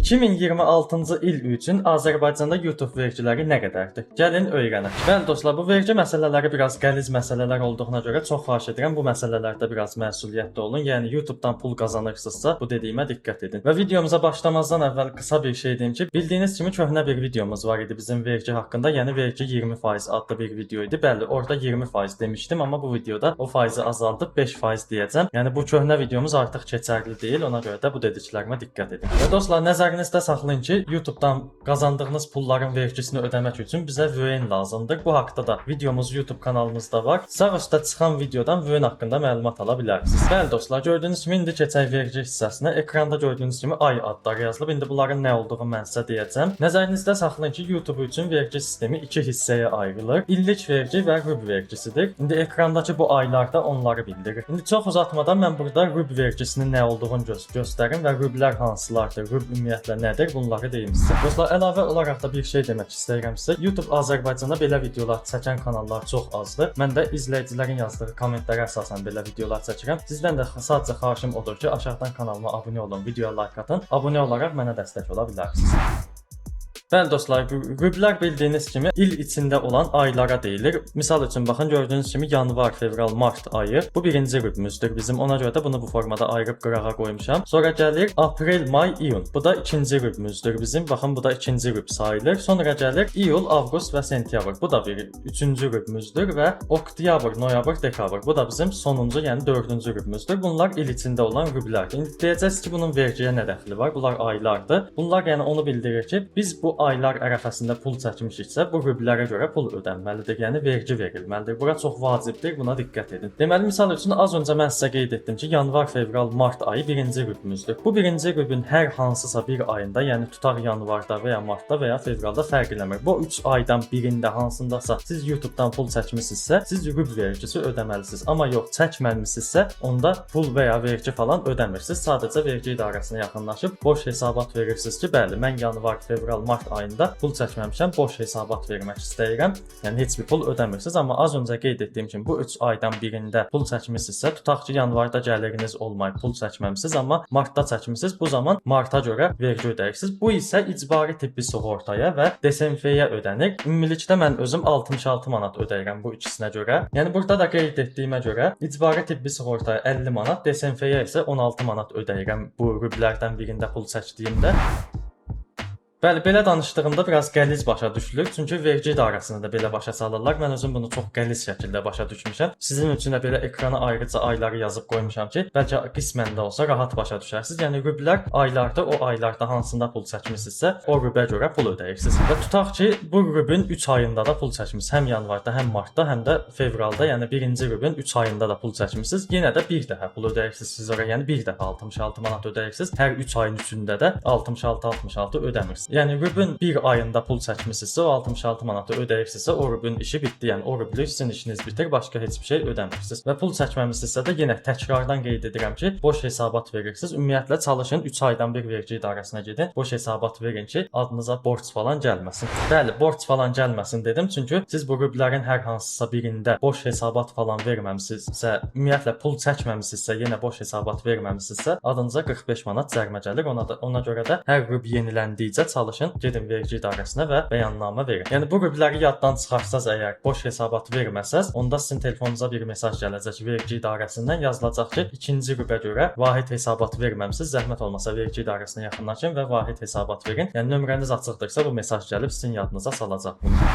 2026-cı il üçün Azərbaycanda YouTube vergiləri nə qədərdir? Gəlin öyrənək. Bəli dostlar, bu vergi məsələləri biraz qəliz məsələlər olduğuna görə çox xahiş edirəm bu məsələlərdə biraz məsuliyyətli olun. Yəni YouTubedan pul qazanırsınızsa bu dediyimə diqqət edin. Və videomuza başlamazdan əvvəl qısa bir şey deyim ki, bildiyiniz kimi köhnə bir videomuz var idi bizim vergi haqqında. Yəni vergi 20% adlı bir video idi. Bəli, orada 20% demişdim, amma bu videoda o faizi azaldıb 5% deyəcəm. Yəni bu köhnə videomuz artıq keçərli deyil. Ona görə də bu dediklərimə diqqət edin. Və dostlar, nəzərinizdə saxlayın ki, YouTubedan qazandığınız pulların vergisini ödəmək üçün bizə VN lazımdır. Bu haqqda da videomuz YouTube kanalımızda var. Sağ üstdə çıxan videodan VN haqqında məlumat ala bilərsiniz. Bəli dostlar, gördüyünüz kimi indi keçək vergi hissəsinə. Ekranda gördüyünüz kimi ay adları yazılıb. İndi bunların nə olduğunu mən sizə deyəcəm. Nəzərinizdə saxlayın ki, YouTube üçün vergi sistemi iki hissəyə ayrılır. İllik vergi və rüb vergisidir. İndi ekrandakı bu aylarda onları bildirir. İndi çox uzatmadan mən burada rüb vergisinin nə olduğunu göstərim və rüblər hansılardır, rüb ümumiyyətlə nədir, bunları deyim sizə. Dostlar, əlavə olaraq da bir şey demək istəyirəm sizə. YouTube Azərbaycanda belə videolar çəkən kanallar çox azdır. Mən də izləyicilərin yazdığı kommentlərə əsasən belə videolar çəkirəm. Sizdən də sadəcə xahişim odur ki, aşağıdan kanalıma abunə olun, videoya like atın. Abunə olaraq mənə dəstək ola bilərsiniz. Bəli dostlar, rüblər bildiyiniz kimi il içində olan aylara deyilir. Misal üçün baxın, gördüyünüz kimi yanvar, fevral, mart ayı. Bu birinci rübümüzdür bizim. Ona görə də bunu bu formada ayırıb qırağa qoymuşam. Sonra gəlir aprel, may, iyun. Bu da ikinci rübümüzdür bizim. Baxın, bu da ikinci rüb sayılır. Sonra gəlir iyul, avqust və sentyabr. Bu da bir üçüncü rübümüzdür və oktyabr, noyabr, dekabr. Bu da bizim sonuncu, yəni dördüncü rübümüzdür. Bunlar il içində olan rüblərdir. İndi deyəcəksiniz ki, bunun vergiyə nə dəxli var? Bunlar aylardır. Bunlar yəni onu bildirir ki, biz bu aylar ərəfəsində pul çəkmişiksə, bu rüblərə görə pul ödənməlidir, yəni vergi verilməlidir. Bura çox vacibdir, buna diqqət edin. Deməli, misal üçün az öncə mən sizə qeyd etdim ki, yanvar, fevral, mart ayı birinci rübümüzdür. Bu birinci rübün hər hansısa bir ayında, yəni tutaq yanvarda və ya martda və ya fevralda fərq eləmir. Bu 3 aydan birində hansındasa siz YouTubedan pul çəkmisinizsə, siz rüb vergisi ödəməlisiniz. Amma yox, çəkməmisinizsə, onda pul və ya vergi falan ödəmirsiniz. Sadəcə vergi idarəsinə yaxınlaşıb boş hesabat verirsiniz ki, bəli, mən yanvar, fevral, mart ayında pul çəkməmişəm, boş hesabat vermək istəyirəm. Yəni heç bir pul ödəmirsiniz, amma az öncə qeyd etdiyim kimi bu 3 aydan birində pul çəkmisinizsə, tutaq ki, yanvarda gəliriniz olmayıb, pul çəkməmisiniz, amma martda çəkmisiniz, bu zaman marta görə vergi ödəyirsiniz. Bu isə icbari tibbi sığortaya və DSMF-yə ödənir. Ümumilikdə mən özüm 66 manat ödəyirəm bu ikisinə görə. Yəni burada da qeyd etdiyimə görə icbari tibbi sığortaya 50 manat, DSMF-yə isə 16 manat ödəyirəm bu rüblərdən birində pul çəkdiyimdə. Bəli, belə danışdığımda biraz qəliz başa düşülür. Çünki vergi idarəsində də belə başa salırlar. Mən özüm bunu çox qəliz şəkildə başa düşmüşəm. Sizin üçün də belə ekrana ayrıca ayları yazıb qoymuşam ki, bəlkə qismən də olsa rahat başa düşərsiniz. Yəni rüblər aylarda, o aylarda hansında pul çəkmisinizsə, o rübə görə pul ödəyirsiniz. Və tutaq ki, bu rübün 3 ayında da pul çəkmisiniz. Həm yanvarda, həm martda, həm də fevralda, yəni birinci rübün 3 ayında da pul çəkmisiniz. Yenə də bir dəfə pul ödəyirsiniz siz ora. Yəni bir dəfə 66 manat ödəyirsiniz. Hər 3 ayın üçündə də 66 ödəmirsiniz. Yəni rübün bir ayında pul çəkmisinizsə, o 66 manatı ödəyirsinizsə, o rübün işi bitdi. Yəni o rüblü sizin işiniz bitir, başqa heç bir şey ödəmirsiniz. Və pul çəkməmisinizsə də yenə təkrardan qeyd edirəm ki, boş hesabat verirsiniz. Ümumiyyətlə çalışın 3 aydan bir vergi idarəsinə gedin. Boş hesabat verin ki, adınıza borc falan gəlməsin. Bəli, borc falan gəlməsin dedim, çünki siz bu rüblərin hər hansısa birində boş hesabat falan verməmisinizsə, ümumiyyətlə pul çəkməmisinizsə, yenə boş hesabat verməmisinizsə, adınıza 45 manat cərimə gəlir. Ona görə də hər rüb yeniləndikcə çalışın gedin vergi idarəsinə və bəyannamə verin. Yəni bu rübləri yaddan çıxarsaz əgər boş hesabat verməsəz, onda sizin telefonunuza bir mesaj gələcək vergi idarəsindən, yazılacaq ki, ikinci rübə görə vahid hesabat verməmisiniz. Zəhmət olmasa vergi idarəsinə yaxınlaşın və vahid hesabat verin. Yəni nömrəniz açıqdırsa bu mesaj gəlib sizin yadınıza salacaq bunu.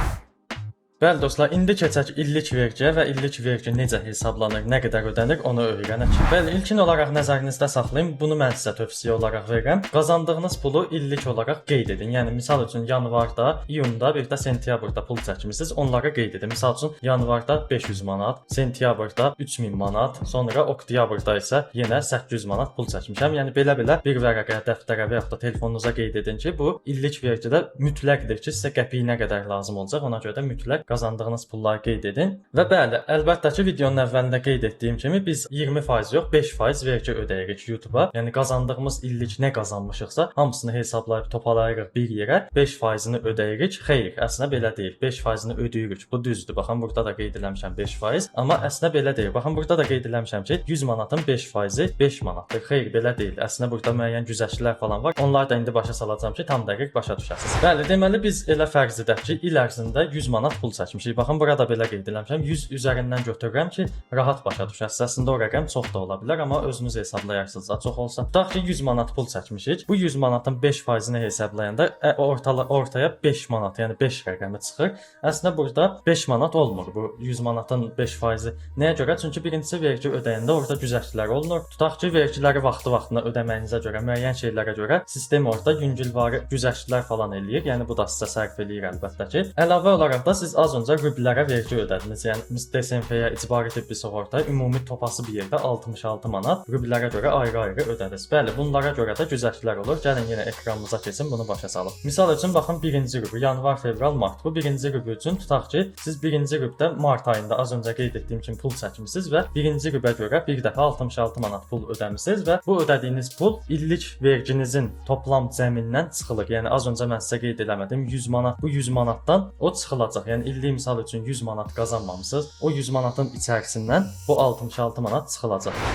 Bəli dostlar, indi keçək illik vergiyə və illik vergi necə hesablanır, nə qədər ödənir, onu öyrənək. Bəli, ilkin olaraq nəzərinizdə saxlayın. Bunu mən sizə tövsiyə olaraq verirəm. Qazandığınız pulu illik olaraq qeyd edin. Yəni misal üçün yanvarda, iyunda, bir də sentyabrda pul çəkmisiniz, onları qeyd edin. Misal üçün yanvarda 500 manat, sentyabrda 3000 manat, sonra oktyabrda isə yenə 800 manat pul çəkmişəm. Yəni belə-belə bir vərəqə, dəftərə və yaxud da telefonunuza qeyd edin ki, bu illik vergidə mütləqdir ki, sizə qəpiyinə qədər lazım olacaq. Ona görə də mütləq qazandığınız pulları qeyd edin. Və bəli, əlbəttə ki, videonun əvvəlində qeyd etdiyim kimi biz 20% yox, 5% vergi ödəyirik YouTube-a. Yəni qazandığımız illik nə qazanmışıqsa, hamısını hesablayıb toparlayırıq bir yerə, 5%-ni ödəyirik. Xeyr, əslində belə deyil. 5%-ni ödəyirik. Bu düzdür. Baxın, burada da qeyd eləmişəm 5%, amma əslində belə deyil. Baxın, burada da qeyd eləmişəm ki, 100 manatın 5%-i 5 manatdır. Xeyr, belə deyil. Əslində burada müəyyən güzəştlər falan var. Onları da indi başa salacağam ki, tam dəqiq başa düşəsiniz. Bəli, deməli biz elə fərz edək ki, il ərzində 100 manat pul çəkmişik. Baxın, burada belə qeyd eləmişəm. 100 üzərindən götürürəm ki, rahat başa düşəsiniz. Əslində o rəqəm çox da ola bilər, amma özünüz hesablayarsınız da çox olsa. Tutaq ki, 100 manat pul çəkmişik. Bu 100 manatın 5%-ni hesablayanda ortaya 5 manat, yəni 5 rəqəmi çıxır. Əslində burada 5 manat olmur bu 100 manatın 5%-i. Nəyə görə? Çünki birincisi vergi ödəyəndə orada güzəştlər olunur. Tutaq ki, vergiləri vaxtı-vaxtına ödəməyinizə görə, müəyyən şeylərə görə sistem orada yüngülvari güzəştlər falan eləyir. Yəni bu da sizə sərf eləyir əlbəttə ki. Əlavə olaraq da siz az öncə rublərə vergi ödədiniz. Yəni DSMF-yə, icbari tibbi sığorta ümumi topası bir yerdə 66 manat rublərə görə ayrı-ayrı ödədiniz. Bəli, bunlara görə də güzəştlər olur. Gəlin yenə ekranımıza keçin, bunu başa salaq. Misal üçün baxın, birinci rubl, yanvar, fevral, mart. Bu birinci rubl üçün tutaq ki, siz birinci rubldə mart ayında az öncə qeyd etdiyim kimi pul çəkmisiniz və birinci rublə görə bir dəfə 66 manat pul ödəmisiniz və bu ödədiyiniz pul illik verginizin toplam cəmindən çıxılır. Yəni az öncə mən sizə qeyd eləmədim, 100 manat, bu 100 manatdan o çıxılacaq. Yəni illik misal üçün 100 manat qazanmamısınız. O 100 manatın içərisindən bu 66 manat çıxılacaq.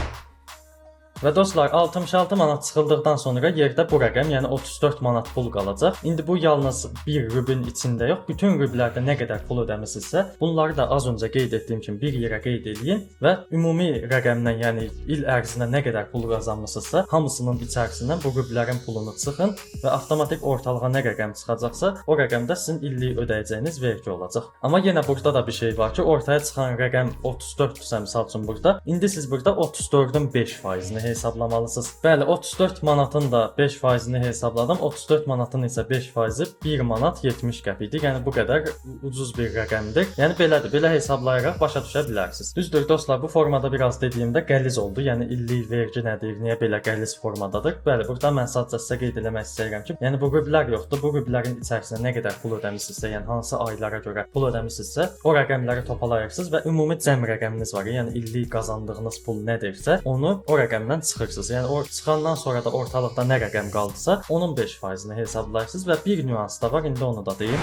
Və dostlar, 66 manat çıxıldıqdan sonra yerdə bu rəqəm, yəni 34 manat pul qalacaq. İndi bu yalnız bir rublun içində yox, bütün rublərdə nə qədər pul ödəmisinizsə, bunları da az öncə qeyd etdiyim kimi bir yerə qeyd eləyin və ümumi rəqəmdən, yəni il ərzində nə qədər pul qazanmısınızsa, hamısının içərisindən bu rublərin pulunu çıxın və avtomatik ortalığa nə rəqəm çıxacaqsa, o rəqəmdə sizin illik ödəyəcəyiniz vergi olacaq. Amma yenə burada da bir şey var ki, ortaya çıxan rəqəm 34-dürsə misal üçün burada, indi siz burada 34-ün 5%-ni hesablamalısınız. Bəli, 34 manatın da 5%-ni hesabladım. 34 manatın isə 5%-i 1 manat 70 qəpikdir. Yəni bu qədər ucuz bir rəqəmdir. Yəni belədir. Belə hesablayaraq başa düşə bilərsiniz. Düzdür dostlar, bu formada biraz dediyimdə qəliz oldu. Yəni illik vergi nədir, niyə belə qəliz formadadır? Bəli, burada mən sadəcə sizə qeyd eləmək istəyirəm ki, yəni bu rublər yoxdur. Bu rublərin içərisində nə qədər pul ödəmisinizsə, yəni hansı aylara görə pul ödəmisinizsə, o rəqəmləri topalayırsınız və ümumi cəm rəqəminiz var. Yəni illik qazandığınız pul nədirsə, onu o rəqəmdən çıxırsınız. Yəni o çıxandan sonra da ortalıqda nə rəqəm qaldısa, onun 5%-ni hesablayırsınız və bir nüans da var, indi onu da deyim.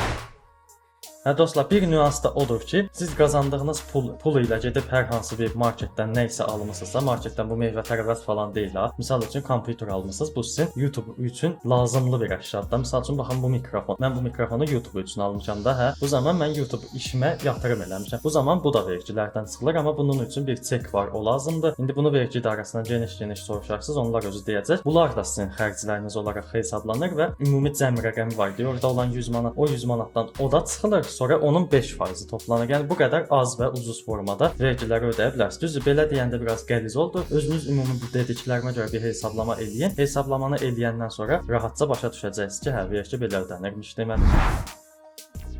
Hə dostlar, bir nüans da odur ki, siz qazandığınız pul ilə gedib hər hansı bir marketdən nə isə almısınızsa, marketdən bu meyvə tərəvəz falan deyil ha. Misal üçün kompüter almısınız, bu sizin YouTube üçün lazımlı bir əşyadır. Misal üçün baxın bu mikrofon. Mən bu mikrofonu YouTube üçün almışam da, hə. Bu zaman mən YouTube işimə yatırım eləmişəm. Bu zaman bu da vergilərdən çıxılır, amma bunun üçün bir çek var, o lazımdır. İndi bunu vergi idarəsindən geniş soruşarsınız, onlar özü deyəcək. Bunlar da sizin xərcləriniz olaraq hesablanır və ümumi cəm rəqəmi var. Orada olan 100 manat, o 100 manatdan o da çıxılır. Sonra onun 5%-i toplanır. Yəni bu qədər az və ucuz formada vergiləri ödəyə bilərsiniz. Düzdür, belə deyəndə biraz qəliz oldu. Özünüz ümumi bu dediklərimə görə bir hesablama eləyin. Hesablamanı eləyəndən sonra rahatca başa düşəcəksiniz ki, hə, vergi belə ödənirmiş deməli.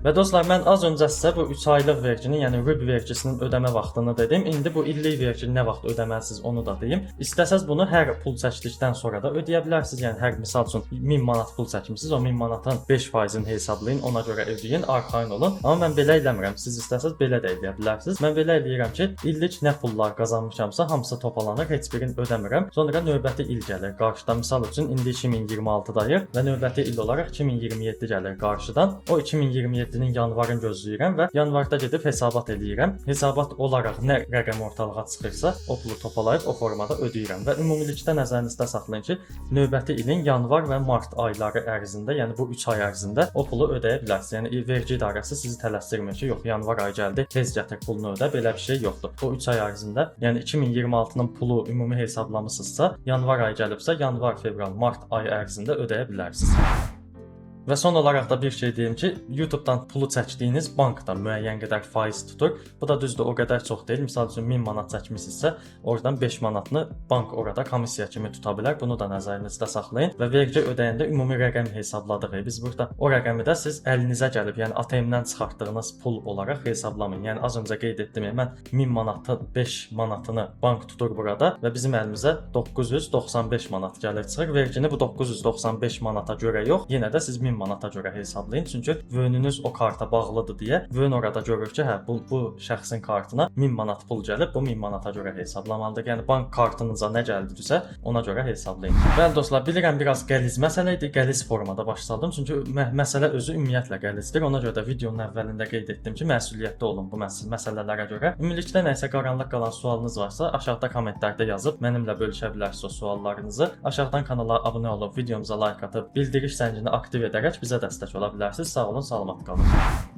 Və dostlar, mən az öncə sizə bu 3 aylıq verginin, yəni rubl vergisinin ödəmə vaxtını dedim. İndi bu illik vergini nə vaxt ödəməlisiniz onu da deyim. İstəsəz bunu hər pul çəkdikdən sonra da ödəyə bilərsiniz. Yəni hər misal üçün 1000 manat pul çəkmisiniz, o 1000 manatın 5%-ni hesablayın, ona görə ödəyin, arxayın olun. Amma mən belə eləmirəm. Siz istəsəz belə də edə bilərsiniz. Mən belə eləyirəm ki, illik nə pullar qazanmışamsa hamısı topalanır, heç birini ödəmirəm. Sonra növbəti il gəlir qarşıdan. Misal üçün indi 2026-dayıq və növbəti il olaraq 2027 gəlir qarşıdan. O 2027 yanvarın gözləyirəm və yanvarda gedib hesabat eləyirəm. Hesabat olaraq nə rəqəm ortalığa çıxırsa, o pulu topalayıb o formada ödəyirəm və ümumilikdə nəzərinizdə saxlayın ki, növbəti ilin yanvar və mart ayları ərzində, yəni bu 3 ay ərzində o pulu ödəyə bilərsiniz. Yəni vergi idarəsi sizi tələsdirmir ki, yox, yanvar ayı gəldi, tez gətir pulunu ödə, belə bir şey yoxdur. O 3 ay ərzində, yəni 2026-nın pulu ümumi hesablamısınızsa, yanvar ayı gəlibsə, yanvar, fevral, mart ayı ərzində ödəyə bilərsiniz. Və son olaraq da bir şey deyim ki, YouTube-dan pulu çəkdiyiniz bankdan müəyyən qədər faiz tutur. Bu da düzdür, o qədər çox deyil. Misal üçün 1000 manat çəkmisinizsə, oradan 5 manatını bank orada komissiya kimi tuta bilər. Bunu da nəzərinizdə saxlayın və vergi ödəyəndə ümumi rəqəm hesabladıq. Biz burada o rəqəmi də siz əlinizə gəlib, yəni ATM-dən çıxartdığınız pul olaraq hesablamayın. Yəni az öncə qeyd etdim, mən 1000 manatın 5 manatını bank tutur burada və bizim əlimizə 995 manat gəlir çıxır. Vergini bu 995 manata görə yox, yenə də siz 1000 1000 manata görə hesablayın. Çünki vönünüz o karta bağlıdır deyə vön orada görür ki, hə bu şəxsin kartına 1000 manat pul gəlib, bu 1000 manata görə hesablamalıdır. Yəni bank kartınıza nə gəldisə, ona görə hesablayın. Bəli dostlar, bilirəm biraz qəliz məsələ idi. Qəliz formada başladım. Çünki məsələ özü ümumiyyətlə qəlizdir. Ona görə də videonun əvvəlində qeyd etdim ki, məsuliyyətli olun bu məsələlərə görə. Ümumilikdə nəsə qaranlıq qalan sualınız varsa, aşağıda kommentlərdə yazıb mənimlə bölüşə bilərsiniz o suallarınızı. Aşağıdan kanala abunə olub, videomuza like atıb, bildiriş zəngini aktiv edərək bizə dəstək ola bilərsiniz. Sağ olun, salamat qalın.